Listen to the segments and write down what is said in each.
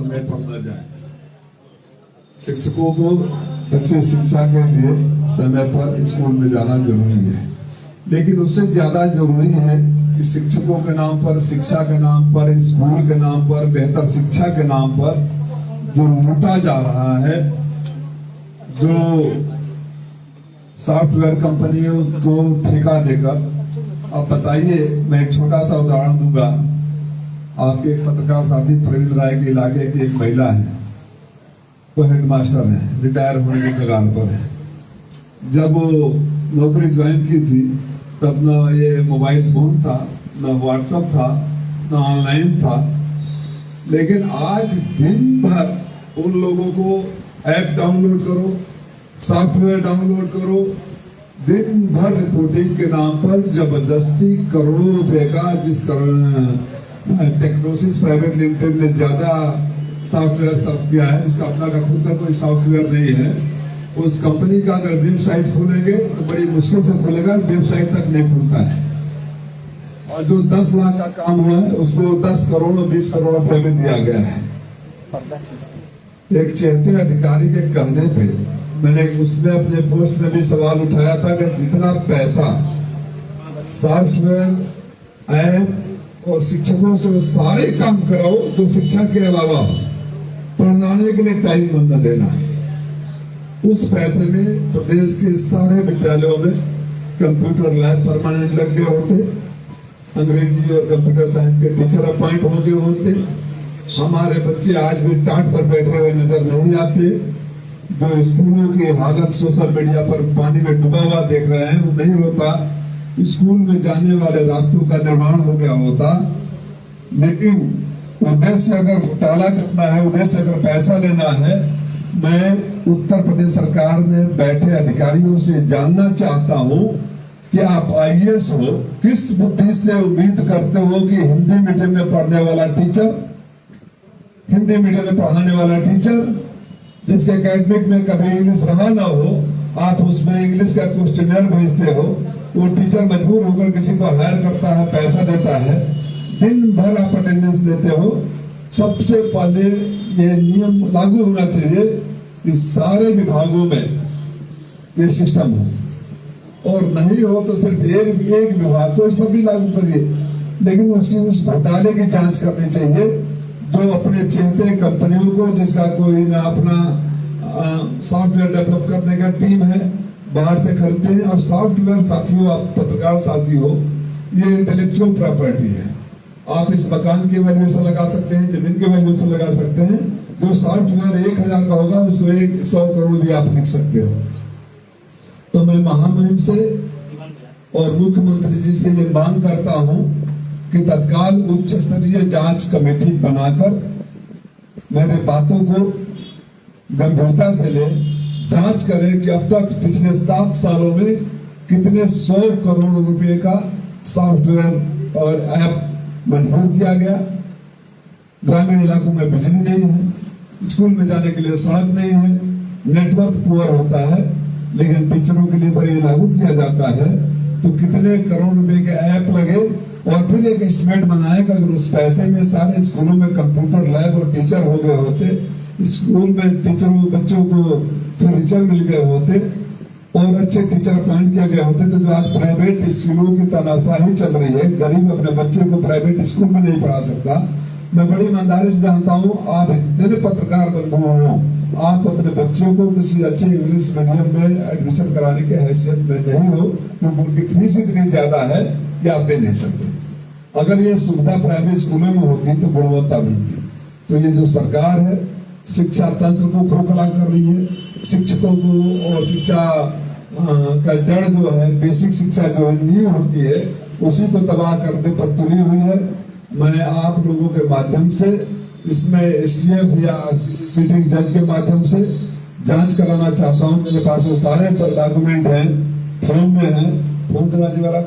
समय पर न जाए। शिक्षकों को अच्छी शिक्षा के लिए समय पर स्कूल में जाना जरूरी है, लेकिन उससे ज्यादा जरूरी है कि शिक्षकों के नाम पर, शिक्षा के नाम पर, स्कूल के नाम पर, बेहतर शिक्षा के नाम पर जो लूटा जा रहा है, जो सॉफ्टवेयर कंपनियों को ठेका देकर। अब बताइए, मैं एक छोटा सा उदाहरण दूंगा। आपके एक पत्रकार साथी प्रवीण राय के इलाके की एक महिला है, वो हेडमास्टर है, रिटायर होने के कगार पर है। जब वो नौकरी ज्वाइन की थी तब न ये मोबाइल फोन था, न व्हाट्सएप था, न ऑनलाइन था, लेकिन आज दिन भर उन लोगों को ऐप डाउनलोड करो, सॉफ्टवेयर डाउनलोड करो, दिन भर रिपोर्टिंग के नाम पर जबरदस्ती करोड़ों रुपए का, जिस टेक्नोसिस प्राइवेट लिमिटेड ने ज्यादा सॉफ्टवेयर सब किया है, जिसका अपना का खुद का कोई सॉफ्टवेयर नहीं है, उस कंपनी का अगर वेबसाइट खोलेंगे तो बड़ी मुश्किल से खुलेगा, वेबसाइट तक नहीं खुलता है। और जो 10 लाख का काम हुआ है उसको 10 करोड़ 20 करोड़ रुपए में दिया गया है। एक चेहते अधिकारी के कहने पे मैंने उसने अपने पोस्ट में भी सवाल उठाया था कि जितना पैसा सॉफ्टवेयर ऐप और शिक्षकों से सारे काम कराओ तो शिक्षा के अलावा पढ़ाने के लिए टाइम बंद न देना। उस पैसे में प्रदेश के सारे विद्यालयों में कंप्यूटर लैब परमानेंट लग गए होते, अंग्रेजी और कंप्यूटर साइंस के टीचर अपॉइंट हो गए होते। हमारे बच्चे आज भी टाट पर बैठे हुए नजर नहीं आते। जो स्कूलों की हालत सोशल मीडिया पर पानी में डूबा हुआ देख रहे हैं वो नहीं होता। स्कूल में जाने वाले रास्तों का निर्माण हो गया होता, लेकिन उद्देश्य अगर घोटाला करना है, उद्देश्य अगर पैसा लेना है, मैं उत्तर प्रदेश सरकार में बैठे अधिकारियों से जानना चाहता हूं कि आप IAS हो, किस बुद्धि से उम्मीद करते हो कि हिंदी मीडियम में पढ़ने वाला टीचर, हिंदी मीडियम में पढ़ाने वाला टीचर जिसके एकेडमिक में कभी इंग्लिश रहा ना हो, आप उसमें इंग्लिश का क्वेश्चनर भेजते हो, वो टीचर मजबूर होकर किसी को हायर करता है, पैसा देता है, दिन भर आप अटेंडेंस देते हो। सबसे पहले ये नियम लागू होना चाहिए कि सारे विभागों में ये सिस्टम हो, और नहीं हो तो सिर्फ एक विभाग को इस पर भी लागू करिए, लेकिन उसकी उस घोटाले की जांच करनी चाहिए जो अपने चेहते कंपनियों को, जिसका कोई ना अपना सॉफ्टवेयर डेवलप करने का टीम है, बाहर से खरीदते हैं। और सॉफ्टवेयर साथियों, आप पत्रकार साथी हो, ये इंटेलेक्चुअल प्रॉपर्टी है। आप इस मकान की वैल्यूएशन लगा सकते हैं, जमीन की वैल्यूएशन लगा सकते हैं। जो सॉफ्टवेयर 1000 का होगा उसको 100 करोड़ भी आप लिख सकते हो। तो मैं महामहिम से और मुख्यमंत्री जी से ये मांग करता हूं कि तत्काल उच्च स्तरीय जांच कमेटी बनाकर मेरे बातों को गंभीरता से ले, जांच करें कि अब तक पिछले 7 सालों में कितने 100 करोड़ रुपए का सॉफ्टवेयर और ऐप मजबूर किया गया। ग्रामीण इलाकों में बिजली नहीं है, स्कूल में जाने के लिए सड़क नहीं है, नेटवर्क पुअर होता है, लेकिन टीचरों के लिए पर ये लागू किया जाता है तो कितने करोड़ रुपए के ऐप लगे। और फिर एक एस्टिमेट बनाए कि अगर उस पैसे में सारे स्कूलों में कंप्यूटर लैब और टीचर हो गए होते, स्कूल में टीचरों बच्चों को फर्नीचर मिल गए होते और अच्छे टीचर अपॉइंट किया गया होते, तो जो आज प्राइवेट स्कूलों की तनाशाही चल रही है, गरीब अपने बच्चे को प्राइवेट स्कूल में नहीं पढ़ा सकता। मैं बड़ी ईमानदारी से जानता हूँ, आप जितने पत्रकार बंधु हो, आप अपने बच्चों को किसी अच्छे इंग्लिश मीडियम में एडमिशन कराने के हैसियत में नहीं हो, क्योंकि उनकी फीस इतनी ज्यादा है कि आप दे नहीं सकते। अगर ये सुविधा प्राइवेट स्कूलों में होती तो गुणवत्ता मिलती। तो ये जो सरकार है शिक्षा तंत्र को खोखला कर रही है, शिक्षकों को, और शिक्षा का जड़ जो है, बेसिक शिक्षा जो है, नींव होती है, उसी को तबाह करने पर तुली हुई है। मैं आप लोगों के माध्यम से इसमें STF या सीटिंग जज के माध्यम से जांच कराना चाहता हूं। मेरे पास वो सारे डॉक्यूमेंट हैं, फोन में है, फोन कराजी वाला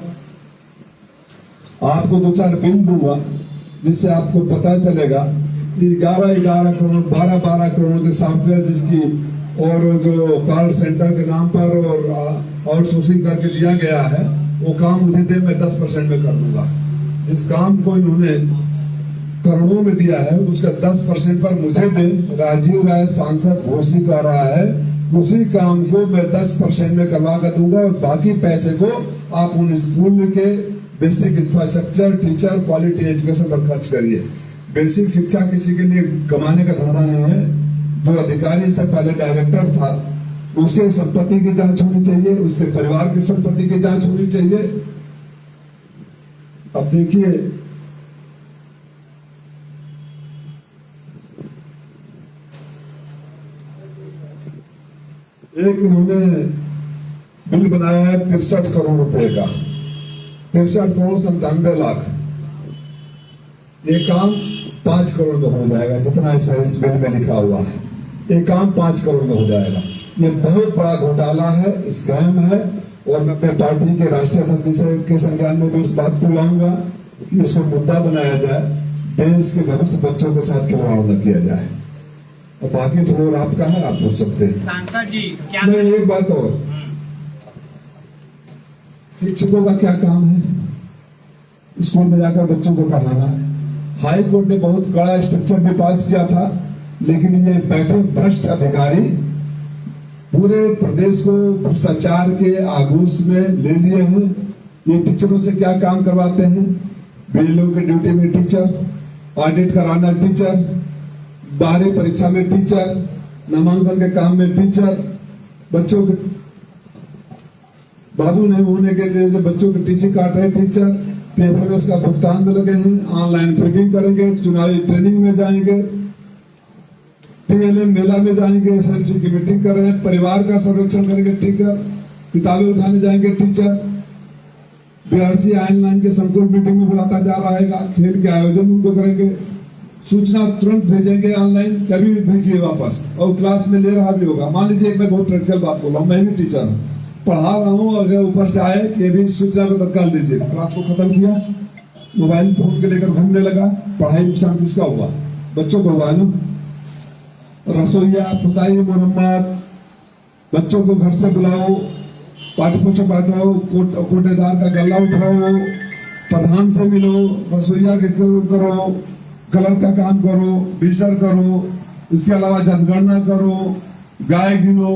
आपको 2-4 बिल दूंगा जिससे आपको पता चलेगा कि 11-11 करोड़ 12-12 करोड़ के सॉफ्टवेयर जिसकी, और जो कॉल सेंटर के नाम पर और आउटसोर्सिंग करके दिया गया है, वो काम मुझे दे, मैं 10% में कर दूंगा। जिस काम को इन्होंने करोड़ों में दिया है, उसका 10% पर मुझे दे। राजीव राय सांसद घोषित कर रहा है, उसी काम को मैं 10% में करवा कर दूंगा और बाकी पैसे को आप उन स्कूल के basic infrastructure, teacher, quality education पर खर्च करिए। बेसिक शिक्षा किसी के लिए कमाने का धंधा नहीं है। जो अधिकारी से पहले डायरेक्टर था, उसके संपत्ति की जांच होनी चाहिए, उसके परिवार की संपत्ति की जांच होनी चाहिए। अब देखिए, एक इन्होंने बिल बनाया है 63 करोड़ रुपए का, 63 करोड़ 97 लाख। ये काम 5 करोड़ में हो जाएगा, जितना इस बिल में लिखा हुआ है। ये काम 5 करोड़ में हो जाएगा। ये बहुत बड़ा घोटाला है, स्कैम है। और मैं अपने पार्टी के राष्ट्रीय अध्यक्ष के संज्ञान में भी इस बात को लाऊंगा कि इसको मुद्दा बनाया जाए, देश के भविष्य बच्चों के साथ खिलवाड़ न किया जाए। और बाकी फ्लोर आपका है, आप पूछ सकते हैं। सांसद जी क्या नहीं, एक बात और, शिक्षकों का क्या काम है? स्कूल में जाकर बच्चों को पढ़ाना। हाई कोर्ट ने बहुत कड़ा स्ट्रक्चर भी पास किया था, लेकिन ये बैठे भ्रष्ट अधिकारी पूरे प्रदेश को भ्रष्टाचार के आगोश में ले लिए हैं। ये टीचरों से क्या काम करवाते हैं? बीएलओ की ड्यूटी में टीचर, ऑडिट कराना टीचर, बाहरी परीक्षा में टीचर, नामांकन के काम में टीचर, बच्चों के बाबू नहीं होने के लिए जो बच्चों के टीसी काट रहे टीचर, पेपरलेस का भुगतान में लगे हैं, ऑनलाइन प्रिंटिंग करेंगे, चुनावी ट्रेनिंग में जाएंगे, टीएलएम मेला में जाएंगे, एसएलसी की मीटिंग कर रहे हैं, परिवार का संरक्षण करेंगे टीचर, किताबें उठाने जाएंगे टीचर, बीआरसी ऑनलाइन के संकुल मीटिंग में बुलाता जा रहा है, खेल के आयोजन उनको करेंगे, सूचना तुरंत भेजेंगे ऑनलाइन, कभी भेजिए वापस, और क्लास में ले रहा भी होगा। मान लीजिए मैं बहुत प्रैक्टिकल बात बोल रहा हूँ, मैं भी टीचर हूँ, पढ़ा रहा हूँ, अगर ऊपर से आए कि अभी सूचना को तत्काल दीजिए, क्लास को खत्म किया, मोबाइल फोन के लेकर घूमने लगा, पढ़ाई नुकसान किसका हुआ? बच्चों को हुआ ना। रसोईया, पुताई, मुरम्मत, बच्चों को घर से बुलाओ, पाठ्य पुस्तक बांटो, कोटेदार का गल्ला उठाओ, प्रधान से मिलो, रसोईया के करो, कलर का काम करो, विजिटर करो, इसके अलावा जनगणना करो, गाय गिनो,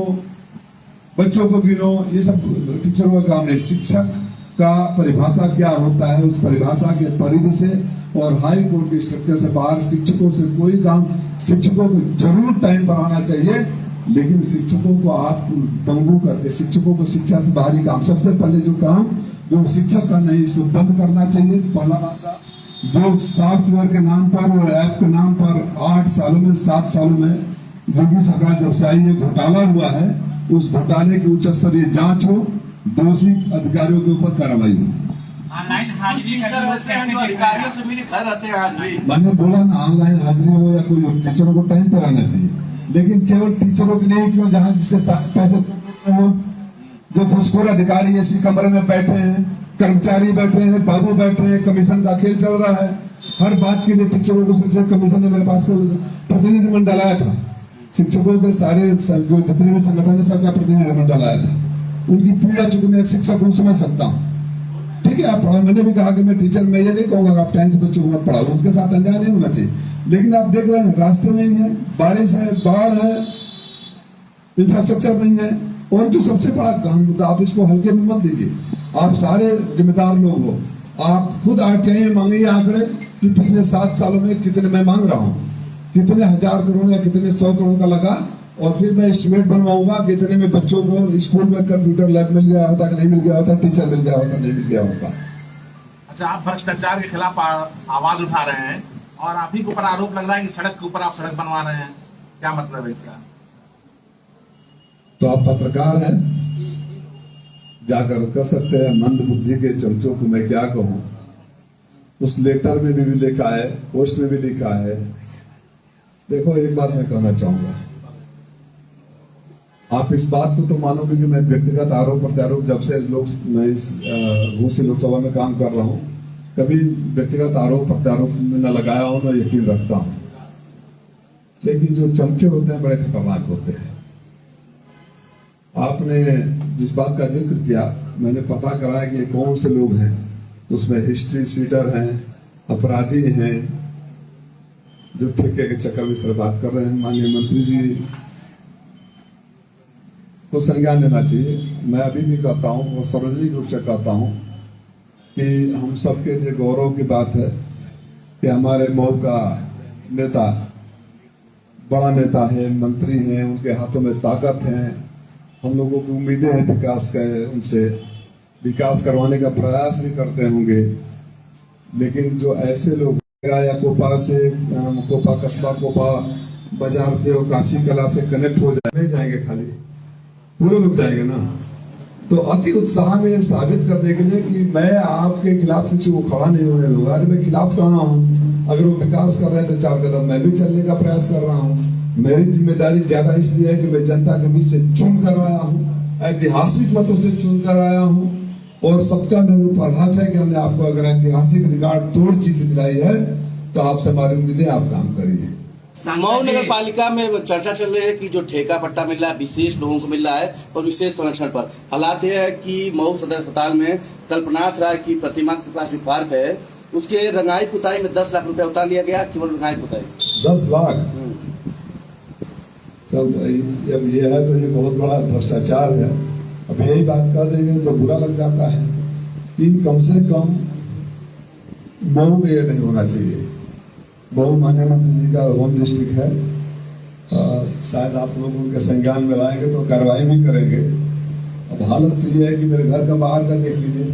बच्चों को गिनो। ये सब टीचरों का काम है। शिक्षक का परिभाषा क्या होता है, उस परिभाषा के परिधि से और हाई कोर्ट के स्ट्रक्चर से बाहर शिक्षकों से कोई काम, शिक्षकों को जरूर टाइम बढ़ाना चाहिए, लेकिन शिक्षकों को आप पंगु करके शिक्षकों को शिक्षा से बाहरी काम, सबसे पहले जो काम जो शिक्षक का नहीं, इसको बंद करना चाहिए। पहला बात, जो सॉफ्टवेयर के नाम पर और ऐप के नाम पर 8 सालों में 7 सालों में योगी सरकार जब से आई ये घोटाला हुआ है, उस घोटाले की उच्च स्तरीय जांच हो, दोषी अधिकारियों के ऊपर कार्रवाई हो। ऑनलाइन हाजिरी अधिकारियों से मिले घर रहते हैं आज भी। मैंने बोला ना, ऑनलाइन हाजिरी हो या कोई हो, टीचरों को टाइम पर आना चाहिए, लेकिन केवल टीचरों के लिए क्यों? जहाँ जिसके साथ पैसे हो, जो घुसखोर अधिकारी इसी कमरे में बैठे हैं, कर्मचारी बैठे हैं, बाबू बैठे हैं, कमीशन का खेल चल रहा है। हर बात के लिए टीचरों को शिक्षक कमीशन ने मेरे पास प्रतिनिधिमंडल आया था, शिक्षकों के सारे जो जितने भी संगठन है सबका प्रतिनिधिमंडल आया था। उनकी पीड़ा चूंकि मैं एक शिक्षक हूँ समझ सकता हूँ। ठीक है, आप पढ़ाओ, मैंने भी कहा कि मैं टीचर, मैं ये नहीं कहूंगा आप टाइम से बच्चों को मत पढ़ाओ, उनके साथ अन्याय नहीं होना चाहिए, लेकिन आप देख रहे हैं रास्ते नहीं है, बारिश है, बाढ़ है, इंफ्रास्ट्रक्चर नहीं है, और जो सबसे बड़ा गहन मुद्दा, आप इसको हल्के में मत लीजिए। आप सारे जिम्मेदार लोग हो, आप खुद आरटीआई में मांगिए आंकड़े कि पिछले 7 सालों में कितने मैं मांग रहा हूँ, कितने 1000 करोड़ या कितने 100 करोड़ का लगा, और फिर मैं एस्टिमेट बनवाऊंगा कितने में बच्चों को स्कूल में कंप्यूटर लैब मिल गया होता कि नहीं मिल गया होता, टीचर मिल गया होता नहीं मिल गया होता। अच्छा, आप भ्रष्टाचार के खिलाफ आवाज उठा रहे हैं और आप ही के ऊपर आरोप लग रहा है कि सड़क के ऊपर आप सड़क बनवा रहे हैं, क्या मतलब है इसका? तो आप पत्रकार हैं, जाकर कर सकते हैं। मंद बुद्धि के चमचों को मैं क्या कहूं, उस लेटर में भी लिखा है, पोस्ट में भी लिखा है। देखो, एक बात मैं कहना चाहूंगा, आप इस बात को तो मानोगे कि मैं व्यक्तिगत आरोप प्रत्यारोप, जब से मैं इस रूसी लोकसभा में काम कर रहा हूं, कभी व्यक्तिगत आरोप प्रत्यारोप में न लगाया हूं, मैं यकीन रखता हूं, लेकिन जो चमचे होते हैं बड़े खतरनाक होते हैं। आपने जिस बात का जिक्र किया, मैंने पता कराया कि कौन से लोग हैं, उसमें हिस्ट्री सीटर हैं, अपराधी हैं, जो ठेके के चक्कर में इस तरह बात कर रहे हैं, माननीय मंत्री जी को संज्ञान लेना चाहिए। मैं अभी भी कहता हूँ और सार्वजनिक रूप से कहता हूँ कि हम सबके लिए गौरव की बात है कि हमारे मऊ का नेता बड़ा नेता है, मंत्री हैं, उनके हाथों में ताकत है। हम लोगों की उम्मीदें हैं विकास का, उनसे विकास करवाने का प्रयास भी करते होंगे। लेकिन जो ऐसे लोग या कोपा से कोपा कस्बा कोपा बाजार से और कांची कला से कनेक्ट हो जाए, नहीं जाएंगे खाली, पूरे लोग जाएंगे ना। तो अति उत्साह में साबित करने के लिए कि मैं आपके खिलाफ किसी को खड़ा नहीं होने दूंगा। अरे मैं खिलाफ कहाँ हूँ? अगर वो विकास कर रहे हैं तो 4 कदम मैं भी चलने का प्रयास कर रहा हूँ। मेरी जिम्मेदारी ज्यादा इसलिए है कि मैं जनता के बीच से चुन कर आया हूँ, ऐतिहासिक मतों से चुन कर आया हूँ और सबका मेरे ऊपर हक है कि हमने आपको अगर ऐतिहासिक रिकॉर्ड तोड़ जीत दिलाई है तो आपसे हमारी उम्मीदें आप काम करिए। मऊ नगर पालिका में चर्चा चल रही है कि जो ठेका पट्टा मिल रहा है विशेष लोगों को मिल रहा है और विशेष संरक्षण पर। हालात यह है कि मऊ सदर अस्पताल में कल्पनाथ राय की प्रतिमा के पास जो पार्क है उसके रंगाई पुताई में 10 लाख रुपया उतार लिया गया, केवल रंगाई पुताई 10 लाख। सब जब ये है तो ये बहुत बड़ा भ्रष्टाचार है। अब यही बात कर देंगे तो बुरा लग जाता है कि कम से कम मऊ में ये नहीं होना चाहिए। मऊ माननीय मंत्री जी का होम डिस्ट्रिक्ट है, शायद आप लोग उनके संज्ञान में लाएंगे तो कार्रवाई भी करेंगे। अब हालत तो ये है कि मेरे घर का बाहर का देख लीजिए,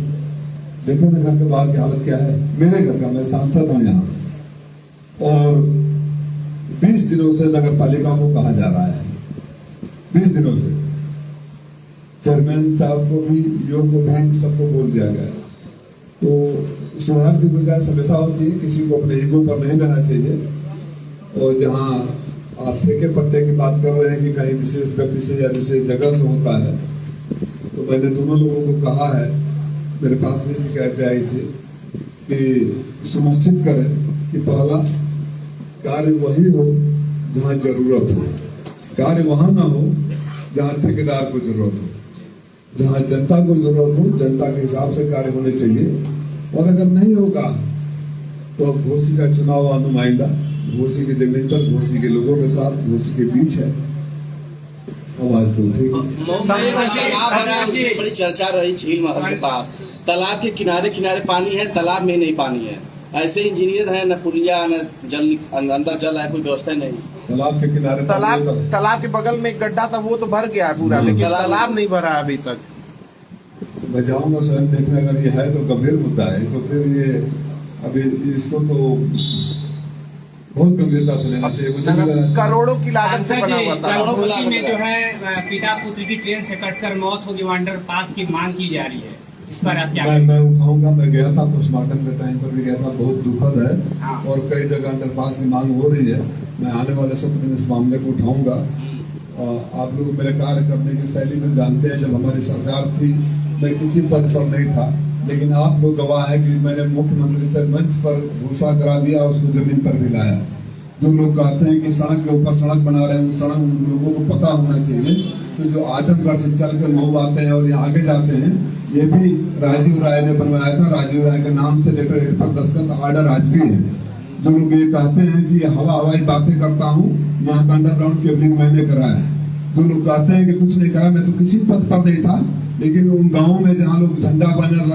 देखो ना घर के बाहर की हालत क्या है। मेरे घर का, मैं सांसद हूँ यहाँ और 20 दिनों से नगर पालिका को कहा जा रहा है, 20 दिनों से चेयरमैन साहब को भी, योग को भी, सबको बोल दिया गया। तो सुधार की गुंजाइश हमेशा होती है, किसी को अपने ईगो पर नहीं लेना चाहिए। और जहाँ आप ठेके पट्टे की बात कर रहे हैं कि कहीं विशेष व्यक्ति से या विशेष जगह से होता है, तो मैंने दोनों लोगों को कहा है, मेरे पास भी शिकायतें आई थी कि सुनिश्चित करें कि पहला कार्य वही हो जहाँ जरूरत हो, कार्य वहां ना हो जहाँ ठेकेदार को जरूरत हो। जहाँ जनता को जरूरत हो, जनता के हिसाब से कार्य होने चाहिए। और अगर नहीं होगा तो अब घोसी का चुनाव नुमाइंदा घोसी की जमीन पर, घोसी के लोगों के साथ, घोसी के बीच है, आवाज तो उठेगी। बड़ी चर्चा रही झील महल के पास, तालाब के किनारे किनारे पानी है, तालाब में नहीं पानी है। ऐसे इंजीनियर है, न पुलिया न जल, अंदर जल है, कोई व्यवस्था नहीं। तालाब के किनारे, तालाब के बगल में एक गड्ढा था, वो तो भर गया है पूरा, लेकिन तालाब नहीं भरा अभी तक। मैं जाऊंगा स्वयं देखने, अगर ये है तो गंभीर मुद्दा है। तो फिर ये अभी इसको तो बहुत गंभीरता से लेना चाहिए। मुझे करोड़ों की लागत से बना हुआ था। घोसी में जो है पिता पुत्र की ट्रेन से कटकर मौत होगी, वांडर पास की मांग की जा रही है, इस पर आप क्या मैं उठाऊंगा। मैं गया था पोस्टमार्टम के टाइम पर भी गया था, बहुत दुखद है। हाँ। और कई जगह अंडरपास की मांग हो रही है। मैं आने वाले सत्र में इस मामले को उठाऊंगा। आप लोग मेरे कार्य करने की शैली को जानते हैं। जब हमारी सरकार थी मैं किसी पद पर नहीं था, लेकिन आप लोग गवाह है कि मैंने मुख्यमंत्री से मंच पर घोषणा करा दिया, उसको जमीन पर भी लाया। जो लोग कहते हैं कि सड़क के ऊपर सड़क बना रहे हैं, सड़क उन लोगों को पता होना चाहिए कि जो आजमगढ़ से चल कर मऊ आते हैं और यहाँ आगे जाते हैं, ये भी राजीव राय ने बनवाया था। राजीव राय के नाम से लेटर हेड पर दस्तखत ऑर्डर आज भी है। जो लोग ये कहते हैं कि हवाई बातें करता हूँ, यहाँ का अंडरग्राउंड केबलिंग मैंने कराया है। जो लोग कहते हैं कि कुछ नहीं करा, मैं तो किसी पद पर नहीं था, लेकिन उन गाँव में जहाँ लोग झंडा बैनर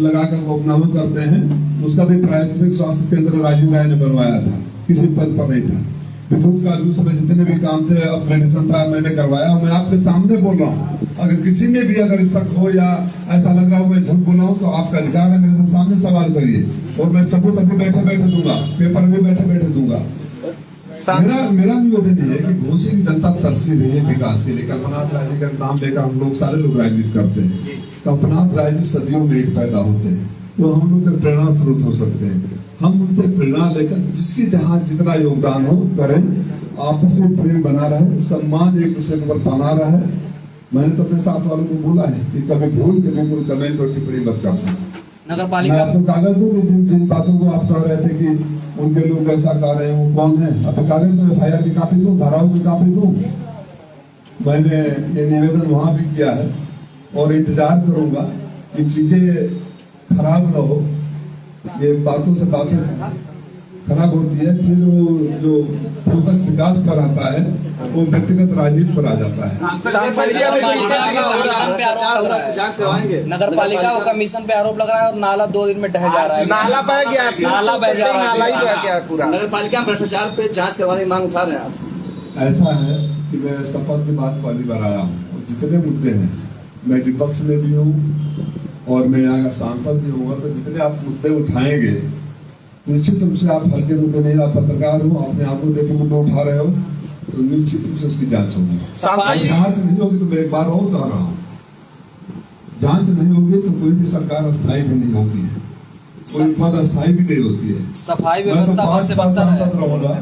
लगाकर वो अपना वो करते हैं, उसका भी प्राथमिक स्वास्थ्य केंद्र राजीव राय ने बनवाया था, किसी पद पर नहीं था। विद्युत का दूसरे जितने भी काम थे अपग्रेडेशन था, मैंने करवाया। मैं आपके सामने बोल रहा हूँ, अगर किसी में भी अगर शक हो या ऐसा लग रहा हो मैं झूठ बोल रहा हूँ तो आपका अधिकार है, मेरे सामने सवाल करिए और मैं सबूत अभी बैठे बैठे दूंगा, पेपर में बैठे बैठे दूंगा। मेरा निवेदन है कि घोसी की जनता तरसी रही है विकास के लिए। कल्पनाथ राय जी का नाम लेकर हम लोग सारे लोग राजनीति करते हैं। कल्पनाथ राय जी सदियों में एक पैदा होते हैं, तो हम लोग के प्रेरणा स्रोत हो सकते हैं। हम उनसे प्रेरणा लेकर जिसकी जहाँ जितना योगदान हो करें, आपस में प्रेम बना रहे, सम्मान एक दूसरे के ऊपर बना रहे। मैंने तो अपने साथ वालों को बोला है कि कभी भूल के लिए कोई कमेंट और टिप्पणी मत कर सकते। नगर पालिका मैं आपको कागज दूं कि जिन बातों को आप कह रहे थे कि उनके लोग ऐसा कह रहे हैं, वो कौन है, अब कागज तो FIR की कॉपी दूं, धाराओं की कॉपी दूं। मैंने ये निवेदन वहां भी किया है और इंतजार करूंगा कि चीजें खराब न हो। ये बातों से बातें खराब होती है, फिर वो जो फोकस विकास पर आता है वो व्यक्तिगत राजनीति पर आ जाता है। भ्रष्टाचार हो रहा है, जांच करवाएंगे। नगर पालिका को कमीशन पे आरोप लग रहा है और नाला 2 दिन में ढह जा रहा है। नाला बह गया है, नाला बह जा रहा है। नाला ही बह गया है पूरा। नगर पालिका में भ्रष्टाचार पे जांच करवाने की मांग उठा रहे हैं आप? ऐसा है कि मैं शपथ के बाद पहली बार आया हूँ और जितने मुद्दे हैं, मैं विपक्ष में भी हूँ और मैं यहाँ का सांसद भी हूँ, तो जितने आप मुद्दे उठाएंगे निश्चित रूप से, आप हल्के मुद्दे नहीं, आप पत्रकार हो, अपने आप को देखे मुद्दे उठा रहे हो, तो निश्चित रूप से उसकी जांच होगी। जांच नहीं होगी तो मैं एक बार और कह रहा हूँ, जांच नहीं होगी तो कोई भी सरकार अस्थायी भी नहीं होती है, कोई पद अस्थायी भी नहीं होती है। सफाई मैं तो व्यवस्था 5 से साल बनता है। सांसद रहूंगा,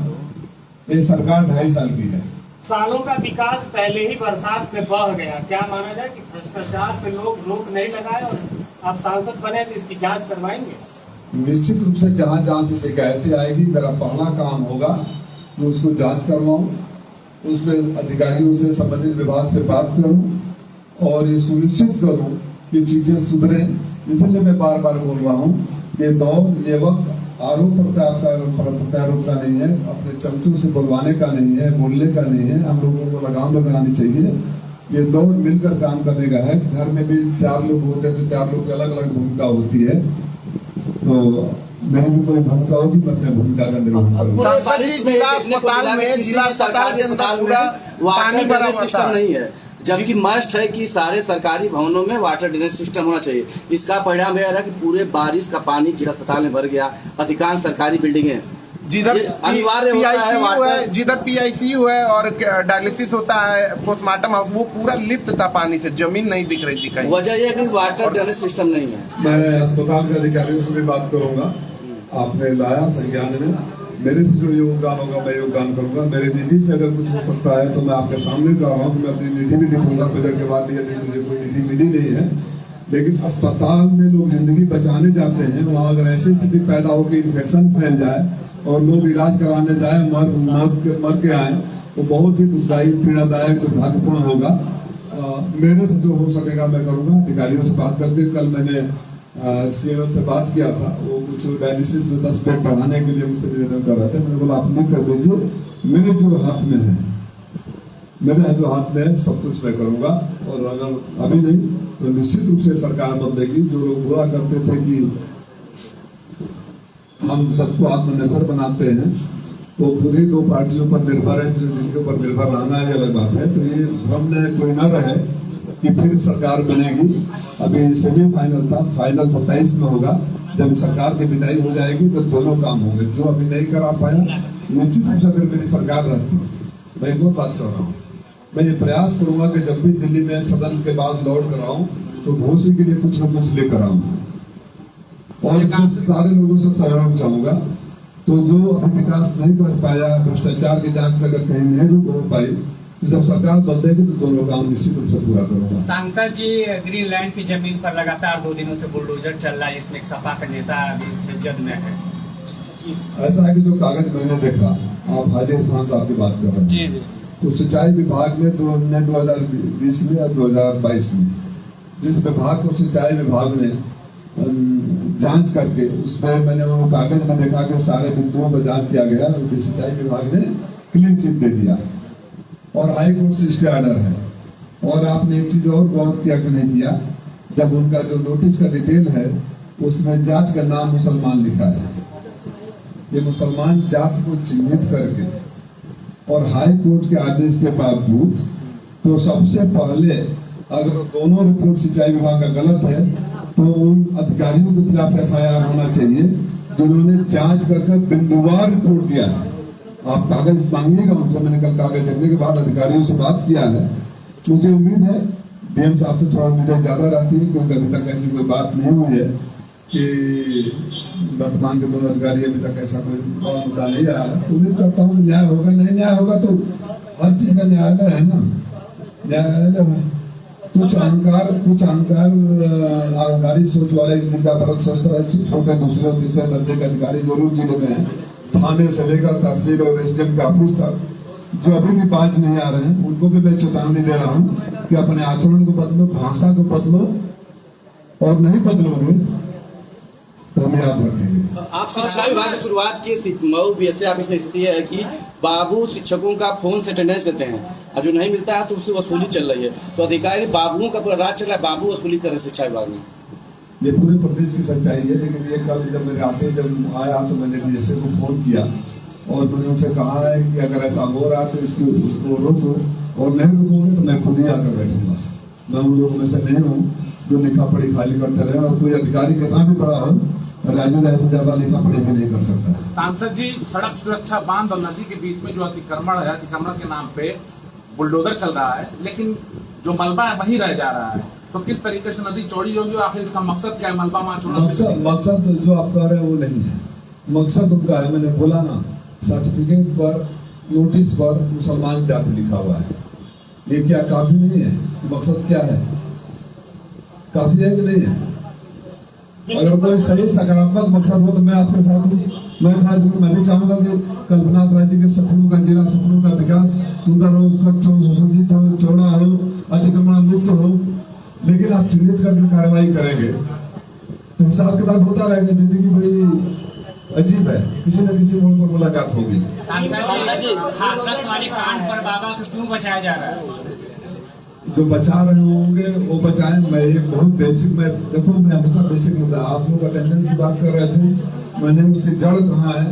ये सरकार 2.5 साल की है। सालों का विकास पहले ही बरसात में बह गया। क्या माना जाए कि भ्रष्टाचार पे लोग रोक नहीं लगाए और आप सांसद बने तो इसकी जांच करवाएंगे? निश्चित रूप से जहां जहां से शिकायतें आएगी, मेरा पहला काम होगा कि उसको जांच करवाऊं, उसमें अधिकारियों से, संबंधित विभाग से बात करूं और ये सुनिश्चित करूं कि चीजें सुधरे। इसलिए मैं बार बार बोल रहा हूं कि दौर ये वक्त आरोप प्रत्यारोप का नहीं है, अपने चमचों से बुलवाने का नहीं है, बोलने का नहीं है। हम लोगों को लगाम लगानी चाहिए। ये दौर मिलकर काम करने का है। घर में भी 4 लोग होते हैं तो 4 लोग की अलग अलग भूमिका होती है, तो मेरी भी कोई भूमिका होगी, मैं अपने भूमिका का निर्वहन करूंगा। जिला अस्पताल में, जिला अस्पताल के अंदर पूरा पानी भरा सिस्टम नहीं है, जबकि मस्ट है कि सारे सरकारी भवनों में वाटर ड्रेनेज सिस्टम होना चाहिए। इसका परिणाम यह रहा कि पूरे बारिश का पानी जिला अस्पताल में भर गया। अधिकांश सरकारी बिल्डिंगें जिधर अनिवार्य होता है PICU वाटर, है, जिधर PICU है और डायलिसिस होता है, पोस्टमार्टम, वो पूरा लिप्त था पानी से, जमीन नहीं दिख रही थी कहीं। वजह यह है कि वाटर ड्रेनेज सिस्टम नहीं है। मैं अस्पताल के अधिकारियों से भी बात करूंगा। आपने लाया संज्ञान में, मेरे से जो योगदान होगा मैं योगदान करूंगा। मेरे निधि से अगर कुछ हो सकता है तो मैं आपके सामने कर रहा हूँ, मैं अपनी निधि भी लिखूंगा बजट के बाद। यदि मुझे कोई निधि मिली नहीं है, लेकिन अस्पताल में लोग जिंदगी बचाने जाते हैं, वहाँ अगर ऐसी स्थिति पैदा हो कि इन्फेक्शन फैल जाए और लोग इलाज कराने जाए मर के आए, वो बहुत ही दुखदायी, पीड़ादायक, दुर्भाग्यपूर्ण होगा। मेरे से जो हो सकेगा मैं करूंगा। अधिकारियों से बात करके, कल मैंने CMS से बात किया था, वो कुछ डायलिसिस में 10 बेड बढ़ाने के लिए मुझसे निवेदन कर रहे थे। मैंने बोला आप लिख कर दीजिए, मेरे जो हाथ में है, मेरे जो हाथ में है सब कुछ मैं करूंगा। और अगर अभी नहीं तो निश्चित रूप से सरकार बदलेगी। जो लोग बुरा करते थे कि हम सबको आत्मनिर्भर बनाते हैं, वो खुद ही 2 पार्टियों पर निर्भर है, जो जिनके ऊपर निर्भर रहना है अलग बात है। तो ये भ्रम में कोई न रहे कि फिर सरकार बनेगी। अभी सेमीफाइनल था, फाइनल 27 में होगा। जब सरकार की विदाई हो जाएगी तो दोनों काम होंगे। जो अभी नहीं करा पाया, निश्चित रूप से अगर मेरी सरकार रहती, मैं एक और बात कर रहा हूँ, मैं ये प्रयास करूंगा कि जब भी दिल्ली में सदन के बाद लौट कर आऊं तो घोषी के लिए कुछ न कुछ लेकर आऊं और इसमें सारे लोगों से सहयोग चाहूंगा। तो जो अभी विकास नहीं कर पाया, भ्रष्टाचार की जांच से अगर कहीं नहीं रुक हो पाई, तो जब सरकार बदलेगी तो दोनों काम निश्चित रूप से पूरा करूंगा। सांसद जी, ग्रीनलैंड की जमीन पर लगातार 2 दिनों से बुलडोजर चल रहा है, इसमें एक सपा का नेता अभी इसमें जद में है। ऐसा है कि जो कागज मैंने देखा, आप हाजी खान साहब की बात कर रहे हैं जी जी, तो सिंचाई विभाग में 2020 में और 2022 में जिस विभाग को सिंचाई विभाग ने जांच करके, उसमें मैंने वो कागज में देखा कि सारे बिंदुओं पर जांच किया गया, तो सिंचाई विभाग ने क्लीन चिट दे दिया और हाई कोर्ट से स्टे ऑर्डर है। और आपने एक चीज और गौर किया कि नहीं किया, जब उनका जो नोटिस का डिटेल है उसमें जात का नाम मुसलमान लिखा है। ये मुसलमान जात को चिन्हित करके और हाई कोर्ट के आदेश के बावजूद, तो सबसे पहले अगर दोनों रिपोर्ट सिंचाई विभाग का गलत है तो उन अधिकारियों के खिलाफ FIR होना चाहिए जिन्होंने जांच करके बिंदुवार रिपोर्ट दिया है। आप कागज मांगिएगा उनसे। मैंने कल कागज देखने के बाद अधिकारियों से बात किया है। मुझे उम्मीद है DM साहब से थोड़ा उम्मीदें ज्यादा रहती है, क्योंकि अभी तक ऐसी कोई बात नहीं हुई है कि वर्तमान के दोनों अधिकारी अभी तक ऐसा कोई बड़ा मुद्दा नहीं आया। उम्मीद करता हूँ न्याय होगा। नहीं न्याय होगा तो हर चीज का न्यायालय है ना, न्यायालय है। कुछ अहंकारी सोच वाले जिनका बरत शस्त्र है, छोटे दूसरे और तीसरे दर्जे के अधिकारी जरूर जिले में है, थाने से लेकर तहसील और SDM का ऑफिस तक, जो अभी भी बाज नहीं आ रहे हैं, उनको भी मैं चेतावनी दे रहा हूँ कि अपने आचरण को बदलो, भाषा को बदलो, और नहीं बदलोगे तो हम याद रखेंगे। आप शिक्षा विभाग से शुरुआत की, मऊ बीएसए ऑफिस में स्थिति है कि बाबू शिक्षकों का फोन से अटेंडेंस लेते हैं और जो नहीं मिलता है तो उससे वसूली चल रही है। तो अधिकारी बाबुओं का पूरा राज चल रहा है, बाबू वसूली कर रहे हैं शिक्षा विभाग में। ये पूरे प्रदेश की सच्चाई है। लेकिन ये कल जब मेरे आते जब आया तो मैंने बीएसए को फोन किया और मैंने उनसे कहा है कि अगर ऐसा हो रहा है तो उसको रोको, और नहीं रुकोगे तो मैं खुद ही आकर बैठूंगा। मैं उन लोगों में से नहीं हूँ जो लिखा पढ़ी खाली करते रहे, और कोई अधिकारी कितना भी बड़ा हो राज्य में ऐसे ज्यादा लिखा पढ़ी भी नहीं कर सकता है। सांसद जी, सड़क सुरक्षा बांध और नदी के बीच में जो अतिक्रमण है, अतिक्रमण के नाम पे बुलडोजर चल रहा है, लेकिन जो मलबा है वही रह जा रहा है। तो किस तरीके से नदी चौड़ी होगी, आखिर इसका मकसद क्या है? मलबा वहां छोड़ना मकसद जो आप कह रहे हैं वो नहीं है। मकसद उनका है, मैंने बोला ना, सर्टिफिकेट पर नोटिस पर मुसलमान जाति लिखा हुआ है। ये क्या काफी नहीं है? मकसद क्या है? काफी है कि नहीं है? अगर कोई सही सकारात्मक मकसद हो तो मैं आपके साथ हूँ। मैं भी चाहूंगा कि कल्पना राज्य के सपनों का, जिला सपनों का विकास सुंदर हो, स्वच्छ हो, सुसज्जित हो, चौड़ा हो, अतिक्रमण मुक्त हो। लेकिन आप चिन्हित करके कार्रवाई करेंगे तो हिसाब किताब होता रहेगा। जिंदगी बड़ी अजीब है, किसी न किसी मोड़ पर मुलाकात होगी। सांसद जी, हाथरस वाले कांड पर बाबा को क्यों बचाया जा रहा है? जो बचा रहे होंगे वो बचाएं। मैं एक बहुत बेसिक, मैं हमेशा बेसिक मुद्दा, आप लोग अटेंडेंस की बात कर रहे थे, मैंने उसकी जड़ कहाँ है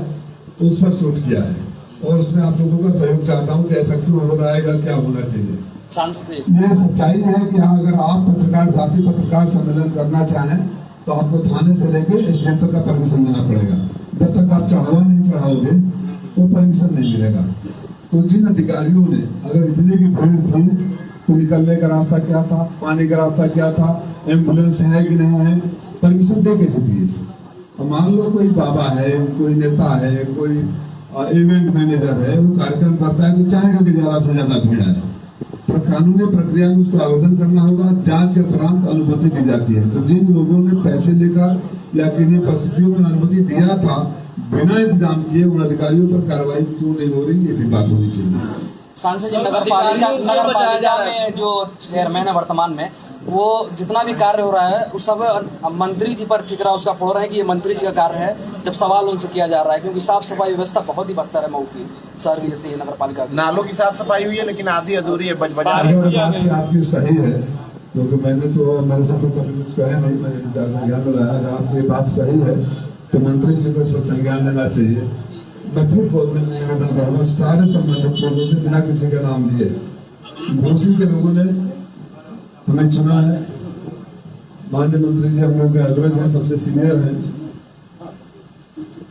उस पर चोट किया है, और उसमें आप लोगों का सहयोग चाहता हूँ कि ऐसा क्यों हो रहा है, क्या होना चाहिए। ये सच्चाई है कि अगर आप पत्रकार साथी पत्रकार सम्मेलन करना चाहें तो आपको थाने से लेके स्टेट तक का परमिशन लेना पड़ेगा। जब तक आप चढ़ावा नहीं चढ़ाओगे वो परमिशन नहीं मिलेगा। तो जिन अधिकारियों ने, अगर इतनी की भीड़ थी तो निकलने का रास्ता क्या था, पानी का रास्ता क्या था, एम्बुलेंस है कि नहीं है, परमिशन दे कैसे दिए। मान लो कोई बाबा है, कोई नेता है, कोई इवेंट मैनेजर है, वो कार्यक्रम करता है तो चाहेगा कि ज्यादा से ज्यादा भीड़ आए, पर कानूनी प्रक्रिया में उसको आवेदन करना होगा, जांच के उपरांत अनुमति दी जाती है। तो जिन लोगों ने पैसे लेकर या किन्हीं परिस्थितियों में अनुमति दिया था बिना इंतजाम किए, उन अधिकारियों पर कार्रवाई क्यों नहीं हो रही, ये भी बात होनी चाहिए। सांसद जी, नगर पालिका में जो चेयरमैन है वर्तमान में, वो जितना भी कार्य हो रहा है उस सब मंत्री जी पर ठिकरा उसका फोड़ रहे हैं कि ये मंत्री जी का कार्य है, जब सवाल उनसे किया जा रहा है। क्योंकि साफ सफाई व्यवस्था बहुत ही बदतर है मऊ की, शहर की जितनी नगर पालिका की। नालों की साफ सफाई हुई है लेकिन आधी अधूरी है। आपकी सही है, क्योंकि मैंने तो मेरे साथ तो कभी कुछ कहा नहीं, मैंने विचार संज्ञान में लाया। आपकी बात सही है तो मंत्री जी को इस पर संज्ञान लेना चाहिए। मैं फिर निवेदन करूँगा सारे संबंधित लोगों से, बिना किसी का नाम लिए, घोषी के लोगों ने हमें चुना है। माननीय मंत्री जी हम लोग के अग्रज हैं, सबसे सीनियर हैं।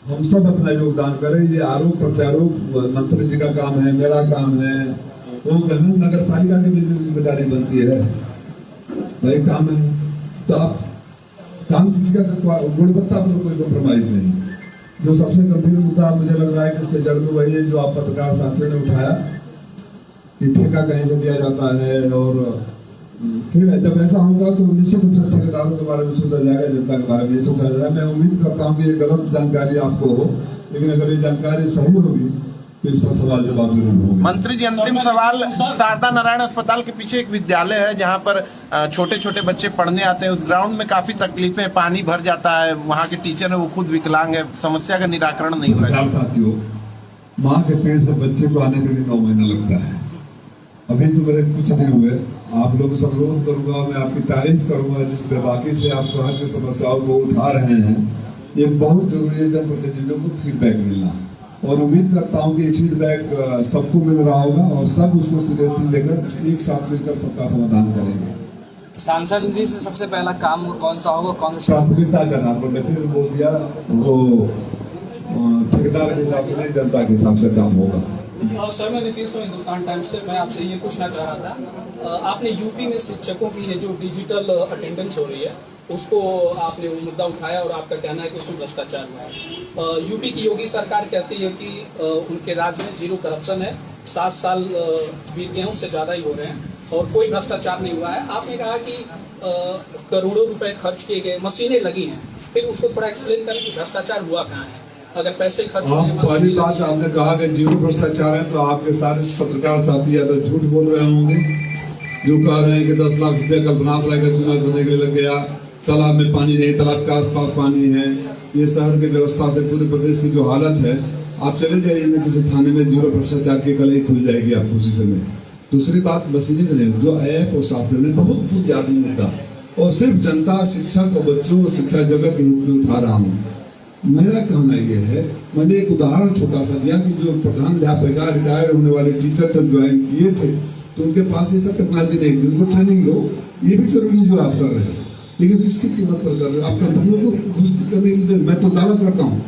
हम सब अपना योगदान करें। ये आरोप प्रत्यारोप मंत्री जी का काम है, मेरा काम है, वो नगर पालिका की भी जिम्मेदारी बनती है, वही काम है। तो आप काम किसी का गुणवत्ता पर कोई कॉम्प्रोमाइज नहीं। जो सबसे गंभीर मुद्दा मुझे लग रहा है कि इसके जड़ में वही है जो आप पत्रकार साथियों ने उठाया कि ठेका कहीं से दिया जाता है, और फिर जब ऐसा होगा तो निश्चित रूप से ठेकेदारों के बारे में सोचा जाएगा, जनता के बारे में सोचा जाएगा। मैं उम्मीद करता हूँ कि ये गलत जानकारी आपको हो, लेकिन अगर ये जानकारी सही होगी तो इस पर सवाल जवाब जरूर होगा। मंत्री जी, अंतिम सवाल, शारदा नारायण अस्पताल के पीछे एक विद्यालय है जहां पर छोटे छोटे बच्चे पढ़ने आते हैं। उस ग्राउंड में काफी तकलीफें, पानी भर जाता है, वहां के टीचर है वो खुद विकलांग है, समस्या का निराकरण नहीं हो रहा है। साथियों, माँ के पेट से बच्चे को आने के लिए 9 महीना लगता है। अभी तो मेरे कुछ दिन हुए। आप लोगों से अनुरोध करूंगा, मैं आपकी तारीफ करूंगा जिस बाकी से आप शहर की समस्याओं को उठा रहे हैं। ये बहुत जरूरी है जनप्रतिनिधियों को फीडबैक मिलना, और उम्मीद करता हूं कि ये फीडबैक सबको मिल रहा होगा और सब उसको सीरियसली लेकर एक साथ मिलकर सबका समाधान करेंगे। सांसद जी से सबसे पहला काम कौन सा होगा, कौन सा प्राथमिकता जनाब ने फिर बोल दिया, वो ठेकेदार के हिसाब से नहीं, जनता के हिसाब से काम होगा। सर, मैं नीतीश हूँ, हिंदुस्तान टाइम्स से। मैं आपसे ये पूछना चाह रहा था, आपने यूपी में शिक्षकों की ये जो डिजिटल अटेंडेंस हो रही है उसको आपने वो मुद्दा उठाया और आपका कहना है कि उसमें भ्रष्टाचार हुआ है। यूपी की योगी सरकार कहती है कि उनके राज्य में जीरो करप्शन है, 7 साल बीत गए, उससे ज़्यादा ही हो रहे हैं और कोई भ्रष्टाचार नहीं हुआ है। आपने कहा कि करोड़ों रुपए खर्च किए गए, मशीनें लगी हैं, फिर उसको थोड़ा एक्सप्लेन करें कि भ्रष्टाचार हुआ कहाँ है। अगर पैसे खर्च हो गए, पहली बात आपने कहा कि जीरो भ्रष्टाचार है, तो आपके सारे पत्रकार साथी या तो झूठ बोल रहे होंगे जो कह रहे हैं कि 10 लाख रुपया कल्पना राय का चुनाव होने के लिए लग गया, तालाब में पानी नहीं, तालाब के आसपास पानी है, ये शहर की व्यवस्था से पूरे प्रदेश की जो हालत है, आप चले जाइए ना किसी थाने में 0 भ्रष्टाचार की कलई खुल जाएगी आपको उसी समय। दूसरी बात मशीनी ट्रेनिंग जो ऐप और सॉफ्टवेयर में बहुत बुनियादी मुद्दा, और सिर्फ जनता, शिक्षक और बच्चों और शिक्षा जगत के हित में उठा रहा हूँ। मेरा कहना यह है, मैंने एक उदाहरण छोटा सा दिया कि जो प्रधानाध्यापिका रिटायर होने वाले टीचर जब ज्वाइन किए थे तो उनके पास ये सब टेक्नोलॉजी नहीं थी, उनको ट्रेनिंग दो, ये भी जरूरी जो आप कर रहे हैं, लेकिन किसकी कीमत पर कर रहे हो? आप कंपनियों को खुश करने के लिए। मैं तो दावा करता हूँ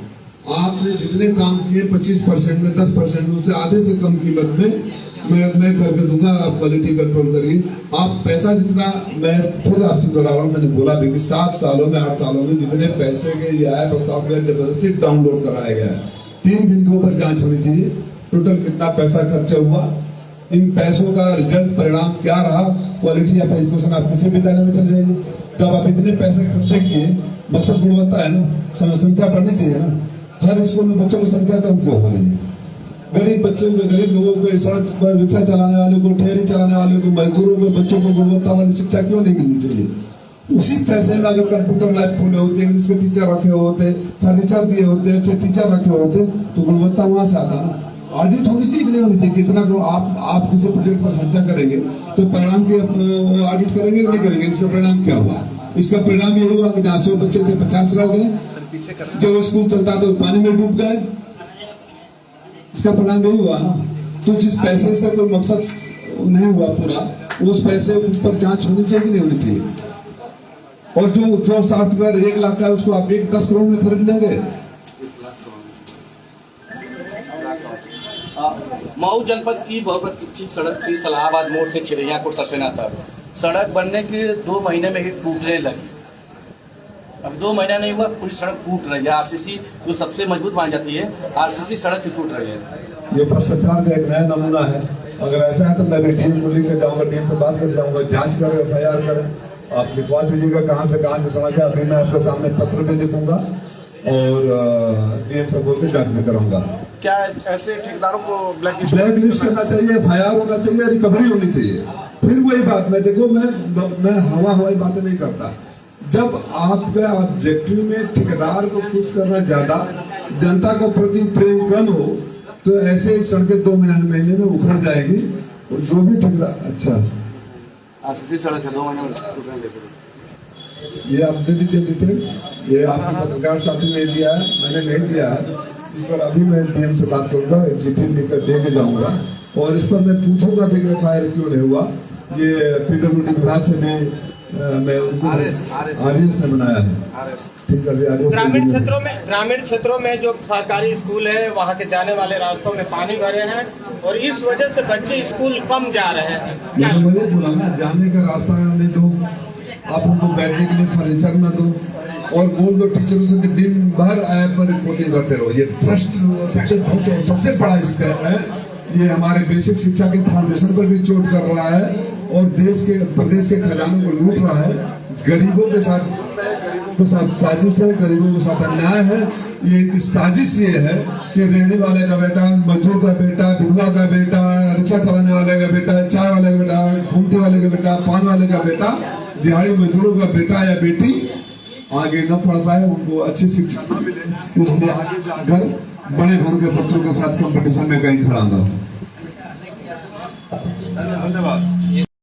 आपने जितने काम किए 25% में, 10% में, उससे आधे से कम कीमत में मैं करके दूंगा। आप क्वालिटी कंट्रोल करिए। आप पैसा जितना, मैं खुद आपसे दोहरा रहा हूँ, मैंने बोला भी कि 7 सालों में 8 सालों में जितने पैसे के ये ऐप और सॉफ्टवेयर जबरदस्ती डाउनलोड कराया गया है, 3 बिंदुओं पर जांच होनी चाहिए। टोटल कितना पैसा खर्चा हुआ, इन पैसों का रिजल्ट परिणाम क्या रहा, क्वालिटी ऑफ एजुकेशन आप किसी विद्यालय में चल जाएगी। जब आप इतने पैसे खर्चे किए, मकसद गुणवत्ता है ना, संख्या बढ़नी चाहिए ना। हर स्कूल में बच्चों की संख्या कम क्यों हो रही है? गरीब बच्चों को, गरीब लोगों को, सड़क पर रिक्शा चलाने वालों को, ठेरी चलाने वालों को, मजदूरों को, बच्चों को गुणवत्ता वाली शिक्षा क्यों नहीं मिलनी चाहिए? उसी पैसे में अगर कंप्यूटर लैब खोले होते, इंग्लिश के टीचर रखे होते, फर्नीचर दिए होते, अच्छे टीचर रखे होते, तो गुणवत्ता वहां से आता ना। ऑडिट होनी चाहिए कि नहीं होनी चाहिए? कितना को आप किसी प्रोजेक्ट पर खर्चा करेंगे तो परिणाम के ऑडिट करेंगे कि नहीं करेंगे? इसका परिणाम क्या हुआ? इसका परिणाम ये हुआ कि जहाँ 100 बच्चे थे 50 रह गए, जो स्कूल चलता तो पानी में डूब गए। इसका परिणाम यही हुआ ना। तो जिस पैसे से कोई मकसद नहीं हुआ पूरा, उस पैसे पर जांच होनी चाहिए कि नहीं होनी चाहिए? और जो सॉफ्टवेयर 1 लाख का है उसको आप 10 करोड़ में खरीद लेंगे। मऊ जनपद की बहुत प्रतीक्षित सड़क थी सलाहाबाद मोड़ से चिड़ैयाकोट सरसेना तक। सड़क बनने के 2 महीने में ही टूटने लगी। अब 2 महीना नहीं हुआ, पूरी सड़क टूट रही है। आरसीसी जो सबसे मजबूत मानी जाती है, आरसीसी सड़क ही टूट रही है। ये भ्रष्टाचार का एक नया नमूना है। अगर ऐसा है तो मैं भी टीम को लेकर जाऊंगा, टीम से बात कर जाऊंगा, जांच करें, FIR करें। आप लिखवा दीजिएगा कहाँ से कहाँ की समस्या। अभी मैं आपके सामने पत्र भी लिखूंगा और डीएम से बोल के जांच भी कराऊंगा। क्या ऐसे ठेकेदारों को ब्लैक लिस्ट करना चाहिए, FIR होना चाहिए, रिकवरी होनी चाहिए। फिर वही बात, मैं देखो मैं हवाई बातें नहीं करता। जब आपके ऑब्जेक्टिव में ठेकेदार को खुश करना ज्यादा, जनता के प्रति प्रेम कम हो, तो ऐसे सड़कें 2 महीने में उखड़ जाएगी। और जो भी ठेकेदार, अच्छा आरसीसी सड़क है 2 महीने में टूटने लगी। ये आप दे दीजिए डिटेल। ये आपके पत्रकार साथी ने दिया है, मैंने नहीं दिया है। इस पर अभी मैं डीएम से बात करूंगा, एक चिट्ठी लिखकर दे के जाऊंगा और इस पर मैं पूछूंगा कि FIR क्यों नहीं हुआ। ये PWD विभाग से भी मैं RS ने बनाया है। ठीक है, ग्रामीण क्षेत्रों में जो सरकारी स्कूल है वहाँ के जाने वाले रास्तों में पानी भरे हैं और इस वजह से बच्चे स्कूल कम जा रहे हैं। मैंने वही बोला ना, जाने का रास्ता नहीं दो, आप उनको बैठने के लिए फर्नीचर न दो और बोल दो टीचरों से दिन भर ऐप पर रिपोर्टिंग करते रहो। ये सबसे बड़ा स्कैम है। ये हमारे बेसिक शिक्षा के फाउंडेशन पर भी चोट कर रहा है और प्रदेश के खजानों को लूट रहा है। गरीबों के साथ साजिश है, गरीबों के साथ अन्याय है। ये साजिश ये है कि रेहड़ी वाले का बेटा, मजदूर का बेटा, विधवा का बेटा, रिक्शा चलाने वाले का बेटा, चाय वाले का बेटा, घूमटे वाले का बेटा, पान वाले का बेटा, दिहाड़ी मजदूरों का बेटा या बेटी आगे न पढ़ पाए, उनको अच्छी शिक्षा न मिले, इसलिए आगे जाकर बड़े घर के बच्चों के साथ कंपटीशन में कहीं खड़ा ना हो। धन्यवाद।